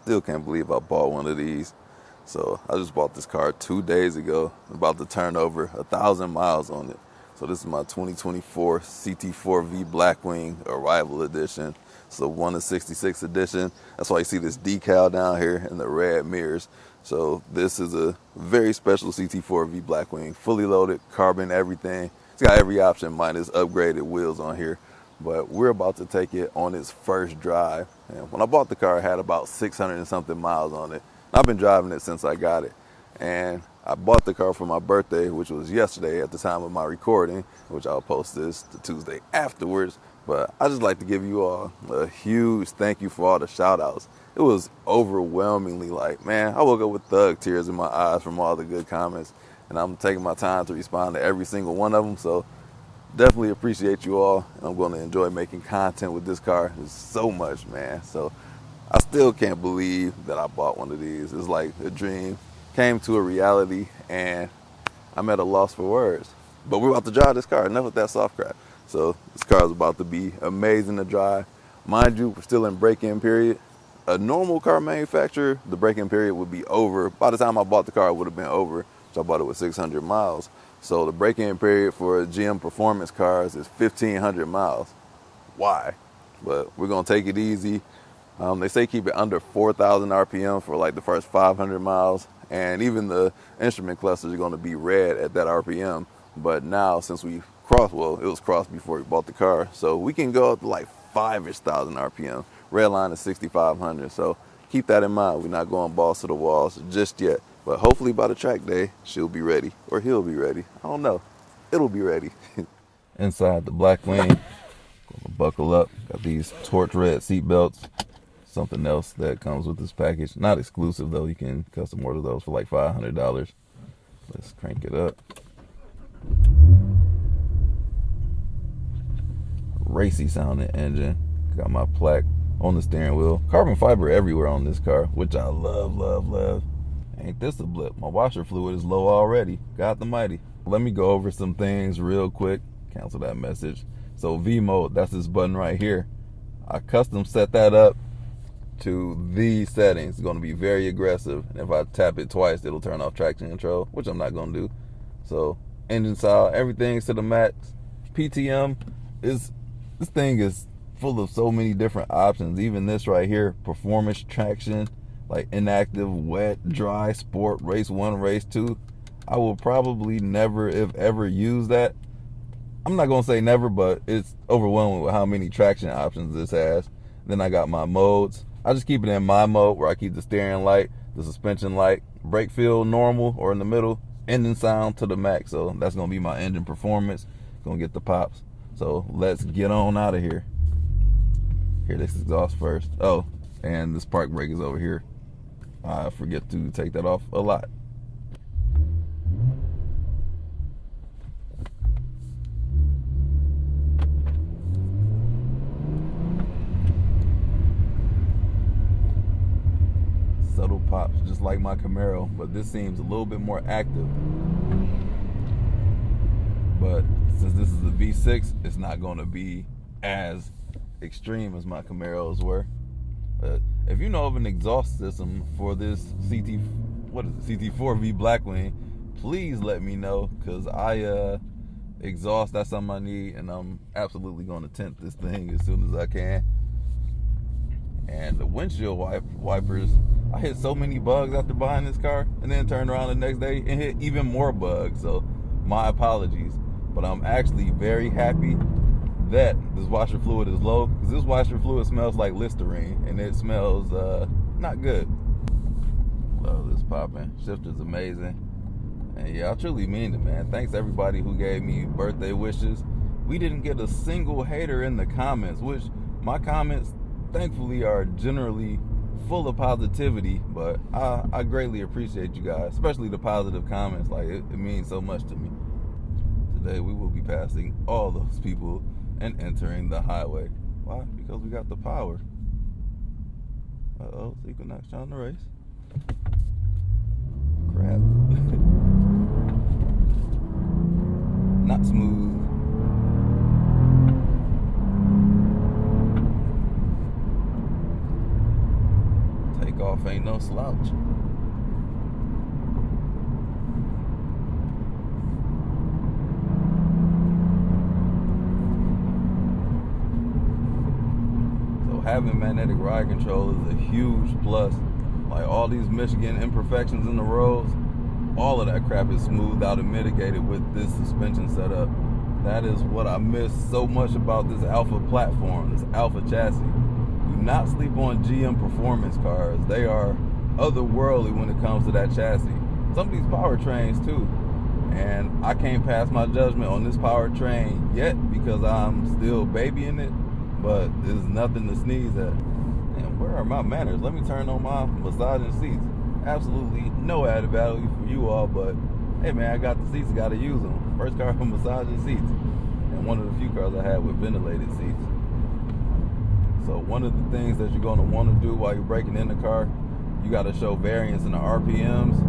Still can't believe I bought one of these. So I just bought this car 2 days ago. I'm about to turn over 1,000 miles on it. So this is my 2024 CT4 V Blackwing Arrival Edition. It's the 1 of 66 edition. That's why you see this decal down here and the red mirrors. So this is a very special CT4 V Blackwing, fully loaded, carbon, everything. It's got every option minus upgraded wheels on here. But we're about to take it on its first drive. And when I bought the car, it had about 600 and something miles on it. I've been driving it since I got it. And I bought the car for my birthday, which was yesterday at the time of my recording, which I'll post this the Tuesday afterwards. But I just like to give you all a huge thank you for all the shout outs. It was overwhelmingly like, man, I woke up with thug tears in my eyes from all the good comments. And I'm taking my time to respond to every single one of them. So definitely appreciate you all. And I'm going to enjoy making content with this car. There's so much, man. So I still can't believe that I bought one of these. It's like a dream came to a reality, and I'm at a loss for words. But we're about to drive this car. Enough with that soft crap. So this car is about to be amazing to drive. Mind you, we're still in break-in period. A normal car manufacturer, the break-in period would be over. By the time I bought the car, it would have been over. So I bought it with 600 miles. So the break-in period for GM performance cars is 1,500 miles. Why? But we're going to take it easy. They say keep it under 4,000 RPM for like the first 500 miles. And even the instrument clusters are going to be red at that RPM. But now, since we crossed, well, it was crossed before we bought the car. So we can go up to like 5-ish thousand RPM. Red line is 6,500. So keep that in mind. We're not going balls to the walls just yet. But hopefully by the track day, she'll be ready. Or he'll be ready. I don't know. It'll be ready. Inside the Blackwing, gonna buckle up. Got these torch red seat belts. Something else that comes with this package. Not exclusive though. You can custom order those for like $500. Let's crank it up. Racy sounding engine. Got my plaque on the steering wheel. Carbon fiber everywhere on this car, which I love, love, love. Ain't this a blip? My washer fluid is low already. God the mighty. Let me go over some things real quick. Cancel that message. So V mode, that's this button right here. I custom set that up to these settings. It's going to be very aggressive, and if I tap it twice, it'll turn off traction control, which I'm not going to do. So engine style, everything's to the max. PTM is, this thing is full of so many different options. Even this right here, performance traction, like inactive, wet, dry, sport, race 1, race 2. I will probably never, if ever, use that. I'm not going to say never, but it's overwhelming with how many traction options this has. Then I got my modes. I just keep it in my mode where I keep the steering light, the suspension light, brake feel normal or in the middle, engine sound to the max. So that's going to be my engine performance. Going to get the pops. So let's get on out of here. Here, this exhaust first. Oh, and this park brake is over here. I forget to take that off a lot. Subtle pops, just like my Camaro, but this seems a little bit more active. But since this is a V6, it's not going to be as extreme as my Camaros were. If you know of an exhaust system for this CT4 V Blackwing, please let me know, because exhaust, that's something I need, and I'm absolutely going to tint this thing as soon as I can. And the windshield wipers, I hit so many bugs after buying this car, and then turned around the next day and hit even more bugs. So my apologies, but I'm actually very happy that this washer fluid is low, because this washer fluid smells like Listerine, and it smells not good. Love this popping. Shifter's amazing. And yeah, I truly mean it, man. Thanks everybody who gave me birthday wishes. We didn't get a single hater in the comments, which my comments thankfully are generally full of positivity, but I greatly appreciate you guys, especially the positive comments. Like it means so much to me. Today we will be passing all those people and entering the highway. Why? Because we got the power. Uh-oh, it's Equinox trying to race. Crap. Not smooth. Take off off ain't no slouch. So having magnetic ride control is a huge plus. Like all these Michigan imperfections in the roads, all of that crap is smoothed out and mitigated with this suspension setup. That is what I miss so much about this Alpha platform, this Alpha chassis. Do not sleep on GM performance cars. They are otherworldly when it comes to that chassis. Some of these powertrains too. And I can't pass my judgment on this powertrain yet because I'm still babying it, but there's nothing to sneeze at. And where are my manners? Let me turn on my massaging seats. Absolutely no added value for you all, but hey man, I got the seats, gotta use them. First car with massaging seats, and one of the few cars I had with ventilated seats. So one of the things that you're gonna wanna do while you're breaking in the car, you gotta show variance in the RPMs,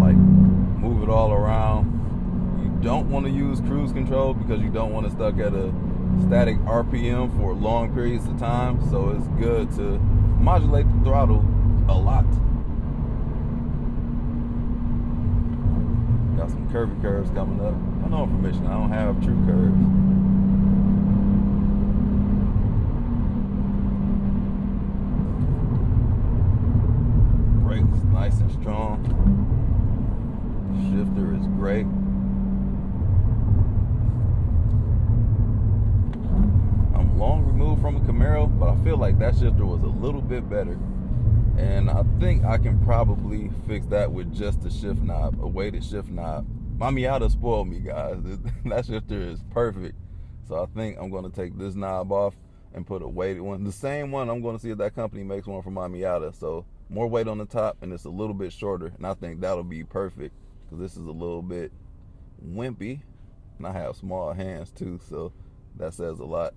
like move it all around. You don't wanna use cruise control because you don't wanna stuck at a static RPM for long periods of time, so it's good to modulate the throttle a lot. Got some curvy curves coming up. I know I'm from Michigan, I don't have true curves. Brakes nice and strong. Shifter is great. I'm long removed from a Camaro, but I feel like that shifter was a little bit better. And I think I can probably fix that with just a shift knob, a weighted shift knob. My Miata spoiled me, guys. That shifter is perfect. So I think I'm going to take this knob off and put a weighted one. The same one, I'm going to see if that company makes one for my Miata. So more weight on the top and it's a little bit shorter. And I think that'll be perfect because this is a little bit wimpy. And I have small hands too, so that says a lot.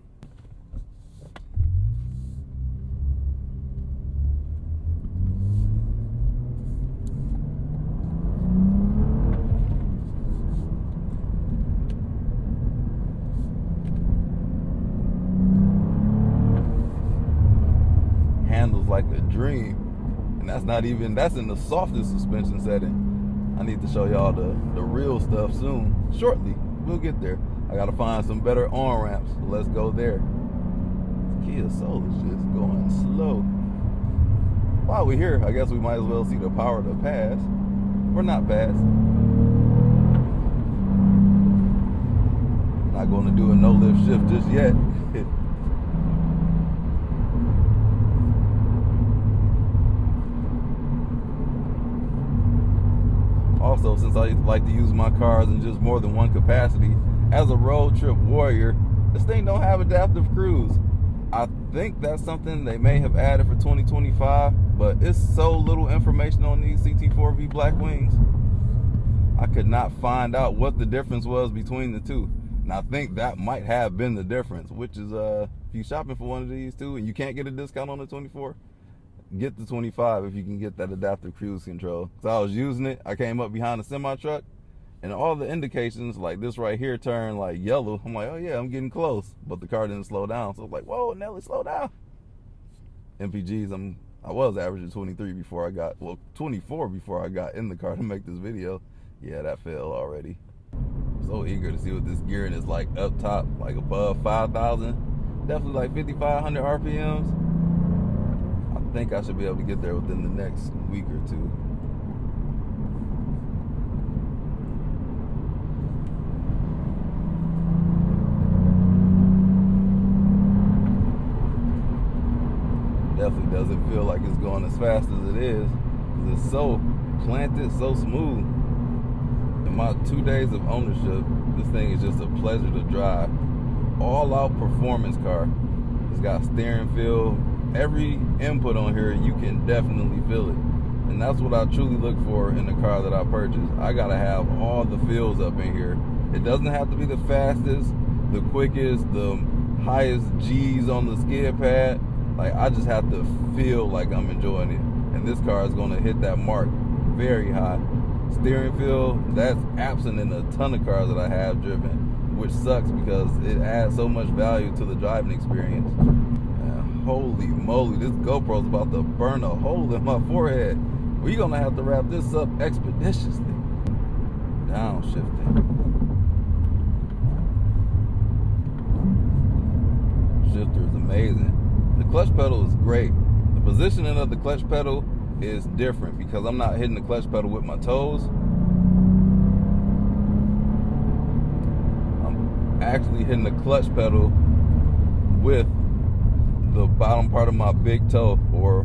Handles like a dream, and that's in the softest suspension setting. I need to show y'all the real stuff soon. Shortly, we'll get there. I gotta find some better on ramps, so let's go there. This Kia Soul is just going slow. While we're here, I guess we might as well see the power to pass or not pass. Not gonna do a no lift shift just yet. Also, since I like to use my cars in just more than one capacity, as a road trip warrior, this thing don't have adaptive cruise. I think that's something they may have added for 2025, but it's so little information on these CT4 V Blackwings. I could not find out what the difference was between the two. And I think that might have been the difference, which is if you're shopping for one of these two and you can't get a discount on the 24, get the 25 if you can get that adaptive cruise control. So I was using it, I came up behind a semi truck, and all the indications, like this right here, turned like yellow. I'm like, oh yeah, I'm getting close, but the car didn't slow down. So I was like, whoa, Nelly, slow down. MPGs, I was averaging 23 before I got, 24 before I got in the car to make this video. Yeah, that failed already. I'm so eager to see what this gearing is like up top, like above 5,000, definitely like 5,500 RPMs. I think I should be able to get there within the next week or two. Definitely doesn't feel like it's going as fast as it is because it's so planted, so smooth. In my 2 days of ownership, this thing is just a pleasure to drive. All out performance car. It's got steering feel. Every input on here, you can definitely feel it. And that's what I truly look for in the car that I purchase. I gotta have all the feels up in here. It doesn't have to be the fastest, the quickest, the highest G's on the skid pad. Like, I just have to feel like I'm enjoying it. And this car is gonna hit that mark very high. Steering feel, that's absent in a ton of cars that I have driven, which sucks because it adds so much value to the driving experience. Holy moly, this GoPro's about to burn a hole in my forehead. We're gonna have to wrap this up expeditiously. Downshifting. Shifter is amazing. The clutch pedal is great. The positioning of the clutch pedal is different because I'm not hitting the clutch pedal with my toes. I'm actually hitting the clutch pedal with the bottom part of my big toe, or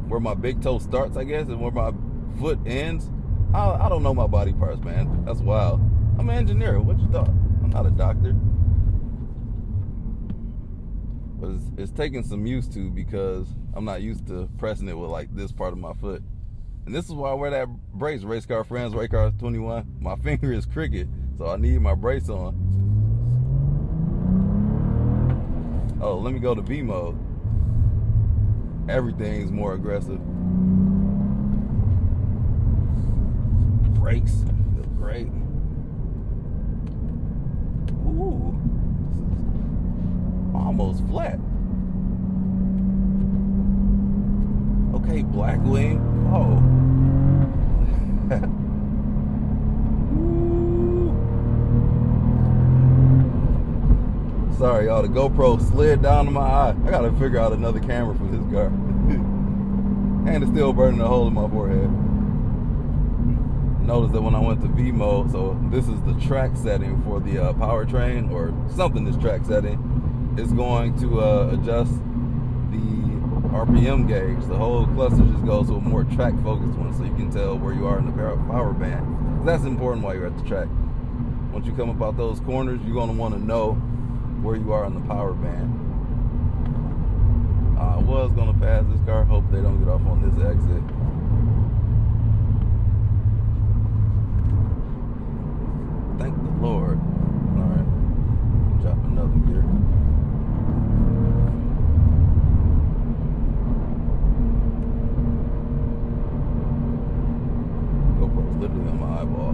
where my big toe starts, I guess, and where my foot ends. I don't know my body parts, man. That's wild. I'm an engineer. What you thought? I'm not a doctor. But it's taking some used to, because I'm not used to pressing it with like this part of my foot. And this is why I wear that brace. Race Car Friends, Race Car 21. My finger is crooked, so I need my brace on. Oh, let me go to V mode. Everything's more aggressive. Brakes feel great. Ooh, almost flat. Okay, Blackwing. Oh. Sorry, y'all. The GoPro slid down to my eye. I gotta figure out another camera for this car. And it's still burning a hole in my forehead. Notice that when I went to V mode, so this is the track setting for the powertrain, or something this track setting, it's going to adjust the RPM gauge. The whole cluster just goes to a more track focused one, so you can tell where you are in the power band. That's important while you're at the track. Once you come up out those corners, you're going to want to know where you are in the power band. I was going to pass this car. Hope they don't get off on this exit. Thank the Lord. Alright. Drop another gear. GoPro's literally on my eyeball.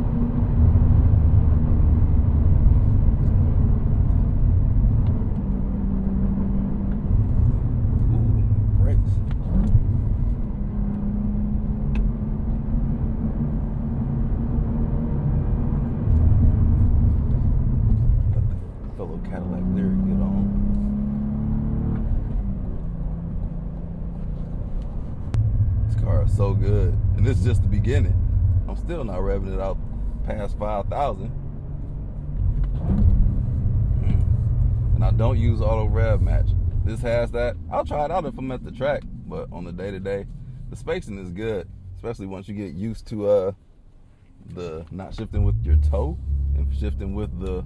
Cadillac Lyric get on. This car is so good, and this is just the beginning. I'm still not revving it out past 5,000. And I don't use auto rev match. This has that. I'll try it out if I'm at the track, but on the day-to-day, the spacing is good, especially once you get used to the not shifting with your toe and shifting with the,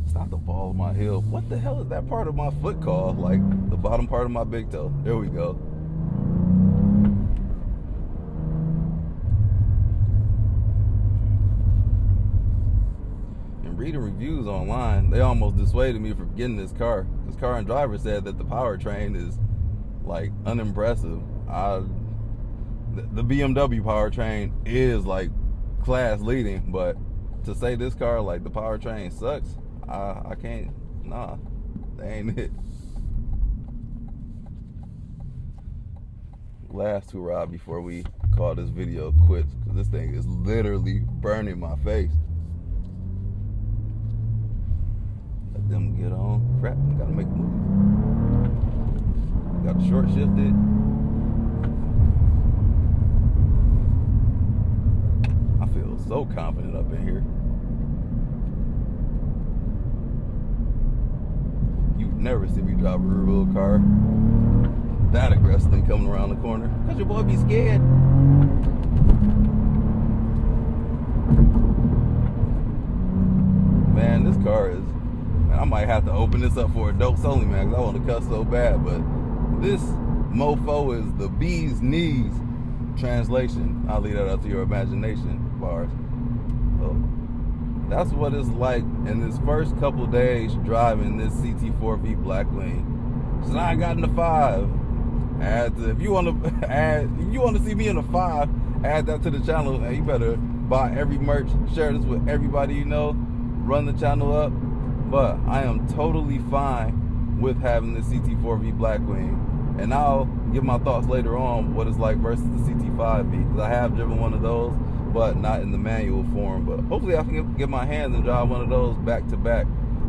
it's not the ball of my heel. What the hell is that part of my foot called? Like the bottom part of my big toe. There we go. And reading reviews online, they almost dissuaded me from getting this car. This car and driver said that the powertrain is like unimpressive. The BMW powertrain is like class leading, but to say this car like the powertrain sucks, I can't. Nah, that ain't it. Last hurrah before we call this video quits, because this thing is literally burning my face. Let them get on. Crap, gotta make a move. Got short shifted. I feel so confident up in here. You never see me drive a rear wheel car that aggressively coming around the corner, cause your boy be scared. Man, this car is, man, I might have to open this up for adults only, man, cause I want to cuss so bad, but this mofo is the bee's knees. Translation, I'll leave that up to your imagination, bars. So that's what it's like in this first couple days driving this CT4 V Blackwing. So now I got in the 5. If you want to see me in the 5, add that to the channel, and you better buy every merch, share this with everybody you know, run the channel up. But I am totally fine with having this CT4 V Blackwing And I'll give my thoughts later on what it's like versus the CT5 V, because I have driven one of those, but not in the manual form. But hopefully I can get my hands and drive one of those back to back.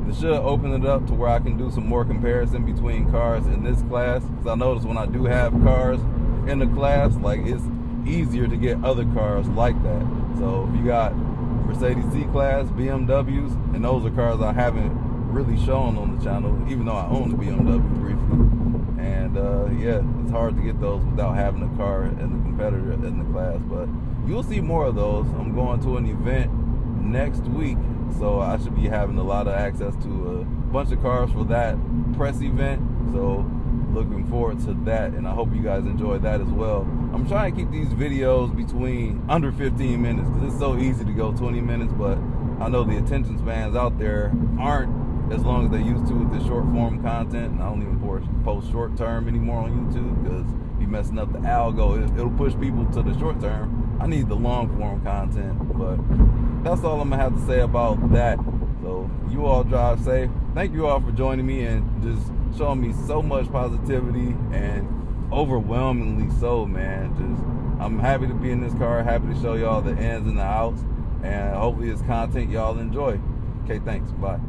It should open it up to where I can do some more comparison between cars in this class, because I notice when I do have cars in the class, like, it's easier to get other cars like that. So if you got Mercedes C-Class, BMWs, and those are cars I haven't really shown on the channel, even though I own the BMW briefly. And yeah, it's hard to get those without having a car and the competitor in the class. But you'll see more of those. I'm going to an event next week, so I should be having a lot of access to a bunch of cars for that press event. So looking forward to that, and I hope you guys enjoy that as well. I'm trying to keep these videos between under 15 minutes, because it's so easy to go 20 minutes, but I know the attention spans out there aren't as long as they used to with the short form content. And I don't even post short term anymore on YouTube, because be messing up the algo. It'll push people to the short term. I need the long form content. But that's all I'm gonna have to say about that. So you all drive safe. Thank you all for joining me and just showing me so much positivity, and overwhelmingly so, man. I'm happy to be in this car, happy to show y'all the ins and the outs, and hopefully it's content y'all enjoy. Okay, thanks, bye.